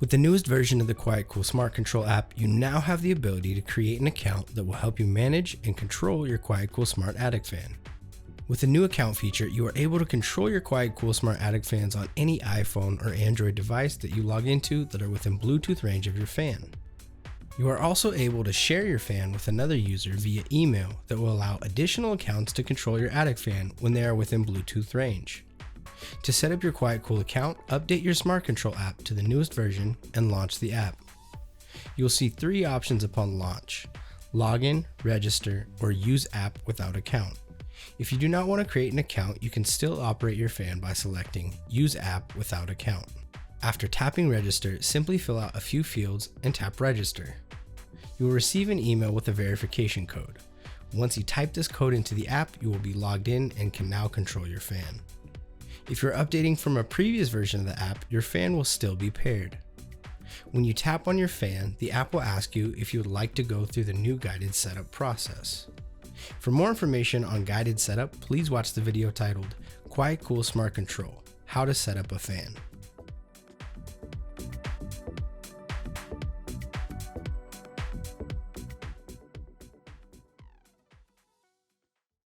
With the newest version of the QuietCool Smart Control app, you now have the ability to create an account that will help you manage and control your QuietCool Smart Attic Fan. With the new account feature, you are able to control your QuietCool Smart Attic Fans on any iPhone or Android device that you log into that are within Bluetooth range of your fan. You are also able to share your fan with another user via email that will allow additional accounts to control your attic fan when they are within Bluetooth range. To set up your QuietCool account, update your Smart Control app to the newest version and launch the app. You will see three options upon launch: login, register, or use app without account. If you do not want to create an account, you can still operate your fan by selecting use app without account. After tapping register, simply fill out a few fields and tap register. You will receive an email with a verification code. Once you type this code into the app, you will be logged in and can now control your fan. If you're updating from a previous version of the app, your fan will still be paired. When you tap on your fan, the app will ask you if you would like to go through the new guided setup process. For more information on guided setup, please watch the video titled QuietCool Smart Control: How to Set Up a Fan.